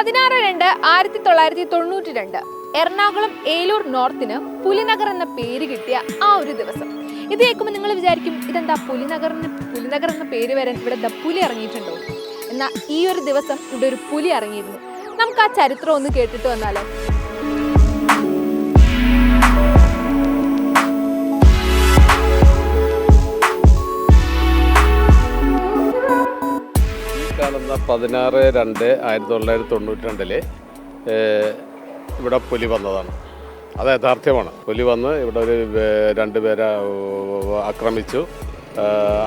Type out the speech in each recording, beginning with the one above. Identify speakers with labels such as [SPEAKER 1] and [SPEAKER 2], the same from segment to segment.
[SPEAKER 1] 16/2/1992 എറണാകുളം ഏലൂർ നോർത്തിന് പുലിനഗർ എന്ന പേര് കിട്ടിയ ആ ഒരു ദിവസം. ഇത് കേൾക്കുമ്പോൾ നിങ്ങൾ വിചാരിക്കും, ഇതെന്താ പുലിനഗർ എന്ന പേര് വരാൻ ഇവിടെ പുലി ഇറങ്ങിയിട്ടുണ്ടോ? എന്നാൽ ഈ ഒരു ദിവസം ഇവിടെ ഒരു പുലി ഇറങ്ങിയിരുന്നു. നമുക്ക് ആ ചരിത്രം ഒന്ന് കേട്ടിട്ട് വന്നാലോ.
[SPEAKER 2] കാണുന്ന 16/2/1992 ഇവിടെ പുലി വന്നതാണ്. അത് യഥാർത്ഥമാണ്. പുലി വന്ന് ഇവിടെ ഒരു 2 പേരെ ആക്രമിച്ചു.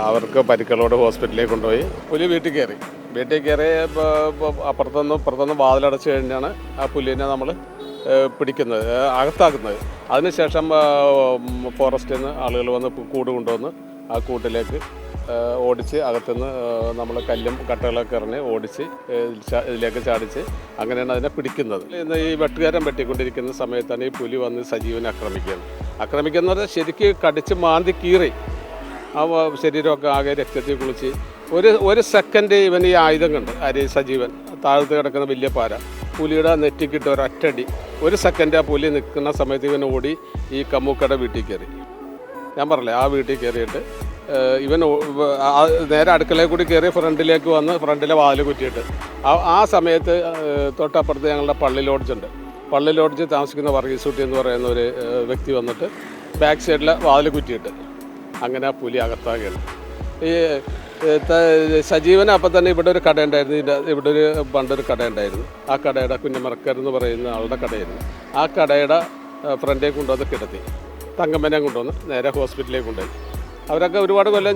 [SPEAKER 2] അവർക്ക് പരിക്കുകളോട് ഹോസ്പിറ്റലിലേക്ക് കൊണ്ടുപോയി. പുലി വീട്ടിൽ കയറി അപ്പുറത്തുനിന്ന് വാതിലടച്ചു കഴിഞ്ഞാണ് ആ പുലിനെ നമ്മൾ പിടിക്കുന്നത്, അകത്താക്കുന്നത്. അതിനുശേഷം ഫോറസ്റ്റിൽ നിന്ന് ആളുകൾ വന്ന് കൂട് കൊണ്ടുവന്ന് ആ കൂട്ടിലേക്ക് ഓടിച്ച് അകത്തുനിന്ന് നമ്മൾ കല്ലും കട്ടകളൊക്കെ എറിഞ്ഞ് ഓടിച്ച് ഇതിലേക്ക് ചാടിച്ച് അങ്ങനെയാണ് അതിനെ പിടിക്കുന്നത്. ഇന്ന് ഈ വെട്ടുകാരൻ വെട്ടിക്കൊണ്ടിരിക്കുന്ന സമയത്താണ് ഈ പുലി വന്ന് സജീവനെ ആക്രമിക്കുന്നത്. ശരിക്ക് കടിച്ച് മാന്തി കീറി ആ ശരീരമൊക്കെ ആകെ രക്തത്തിൽ കുളിച്ച് ഒരു സെക്കൻഡ് ഇവൻ ഈ ആയുധം കണ്ട് സജീവൻ താഴത്ത് കിടക്കുന്ന വലിയ പാര പുലിയുടെ നെറ്റിക്കിട്ട് ഒരൊറ്റടി. ഒരു സെക്കൻഡ് ആ പുലി നിൽക്കുന്ന സമയത്ത് ഇവൻ ഓടി ഈ കമ്മൂക്കയുടെ വീട്ടിൽ കയറി. ഞാൻ പറഞ്ഞില്ലേ, ആ വീട്ടിൽ കയറിയിട്ട് ഇവൻ നേരെ അടുക്കളയിൽ കൂടി കയറി ഫ്രണ്ടിലേക്ക് വന്ന് ഫ്രണ്ടിലെ വാതിൽ കുറ്റിയിട്ട് ആ സമയത്ത് തൊട്ടപ്പുറത്ത് ഞങ്ങളുടെ പള്ളി ലോഡ്ജ് താമസിക്കുന്ന വർഗീസ് എന്ന് പറയുന്ന ഒരു വ്യക്തി വന്നിട്ട് ബാക്ക് സൈഡിലെ വാതിൽ കുറ്റിയിട്ട് അങ്ങനെ ആ പുലി അകത്താകുകയാണ്. ഈ സജീവൻ അപ്പം തന്നെ ഇവിടെ ഒരു കട ഉണ്ടായിരുന്നു. ഇവിടെ പണ്ടൊരു കട ഉണ്ടായിരുന്നു. ആ കടയുടെ കുഞ്ഞമറക്കർ എന്ന് പറയുന്ന ആളുടെ കടയായിരുന്നു. ആ കടയുടെ ഫ്രണ്ടേ കൊണ്ടുവന്ന് കിടത്തി. തങ്കമ്മനെ കൊണ്ടുവന്ന് നേരെ ഹോസ്പിറ്റലിലേക്ക് കൊണ്ടുപോയി. അവരൊക്കെ ഒരുപാട് കൊല്ലം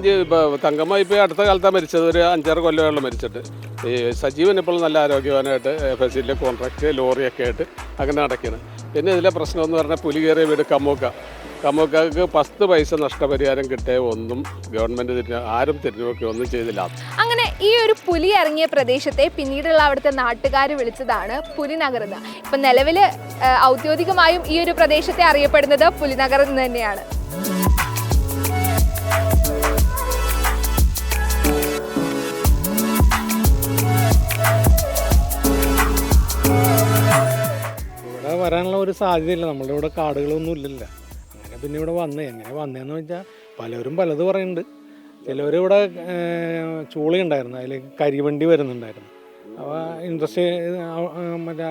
[SPEAKER 2] തങ്കമ്മ ഇപ്പോൾ അടുത്ത കാലത്താണ് മരിച്ചത്. ഒരു 5-6 കൊല്ലമുള്ള മരിച്ചിട്ട്. ഈ സജീവൻ ഇപ്പോൾ നല്ല ആരോഗ്യവാനായിട്ട് ഫെസിലിറ്റി കോൺട്രാക്ട് ലോറിയൊക്കെ ആയിട്ട് അങ്ങനെ നടക്കുകയാണ്. പിന്നെ ഇതിലെ പ്രശ്നം എന്ന് പറഞ്ഞാൽ പുലി കയറിയ വീട് കമ്മൂക്കാക്ക് 10 പൈസ നഷ്ടപരിഹാരം കിട്ടിയ ഒന്നും ഗവൺമെൻറ് ആരും തിരിഞ്ഞുനോക്കി ഒന്നും ചെയ്തില്ല.
[SPEAKER 1] അങ്ങനെ ഈ ഒരു പുലി ഇറങ്ങിയ പ്രദേശത്തെ പിന്നീടുള്ള അവിടുത്തെ നാട്ടുകാർ വിളിച്ചതാണ് പുലിനഗർ എന്ന്. ഇപ്പം നിലവിൽ ഔദ്യോഗികമായും ഈ ഒരു പ്രദേശത്തെ അറിയപ്പെടുന്നത് പുലിനഗർ എന്ന് തന്നെയാണ്.
[SPEAKER 3] ഇവിടെ വരാനുള്ള ഒരു സാധ്യതയില്ല. നമ്മളുടെ ഇവിടെ കാടുകളൊന്നും ഇല്ലല്ല. അങ്ങനെ പിന്നെ ഇവിടെ എങ്ങനെ വന്നതെന്ന് വെച്ചാൽ പലരും പലത് പറയുന്നുണ്ട്. ചിലവർ ഇവിടെ ചൂളി ഉണ്ടായിരുന്നു, അതിൽ കരിവണ്ടി വരുന്നുണ്ടായിരുന്നു. അപ്പോൾ ഇൻട്രസ്റ്റ് മറ്റേ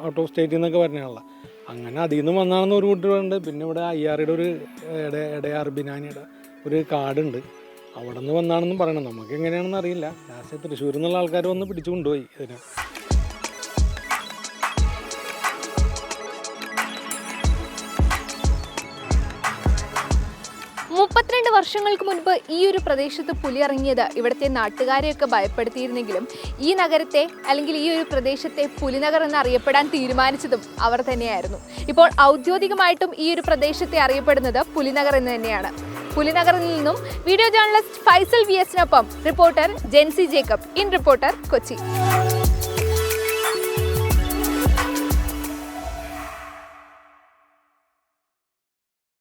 [SPEAKER 3] ഔട്ട് ഓഫ് സ്റ്റേറ്റിൽ നിന്നൊക്കെ പറഞ്ഞാണല്ലോ. അങ്ങനെ അതിൽ നിന്ന് വന്നാണെന്ന് ഒരു കൂട്ടരുണ്ട്. പിന്നെ ഇവിടെ അയ്യാറിയുടെ ഒരു ഇടയാർ ബിനാനിയുടെ ഒരു കാടുണ്ട്, അവിടെ നിന്ന് വന്നാണെന്നും പറയണം. നമുക്ക് എങ്ങനെയാണെന്ന് അറിയില്ല. ലാസ്റ്റ് തൃശ്ശൂരിൽ നിന്നുള്ള ആൾക്കാർ വന്ന് പിടിച്ചു കൊണ്ടുപോയി ഇതിനെ.
[SPEAKER 1] 32 വർഷങ്ങൾക്ക് മുൻപ് ഈ ഒരു പ്രദേശത്ത് പുലി ഇറങ്ങിയത് ഇവിടുത്തെ നാട്ടുകാരെയൊക്കെ ഭയപ്പെടുത്തിയിരുന്നെങ്കിലും ഈ നഗരത്തെ അല്ലെങ്കിൽ ഈ ഒരു പ്രദേശത്തെ പുലിനഗർ എന്നറിയപ്പെടാൻ തീരുമാനിച്ചതും അവർ തന്നെയായിരുന്നു. ഇപ്പോൾ ഔദ്യോഗികമായിട്ടും ഈ ഒരു പ്രദേശത്തെ അറിയപ്പെടുന്നത് പുലിനഗർ എന്ന് തന്നെയാണ്. പുലിനഗറിൽ നിന്നും വീഡിയോ ജേർണലിസ്റ്റ് ഫൈസൽ VS-നൊപ്പം reporter Jency Jacob, in reporter, Kochi.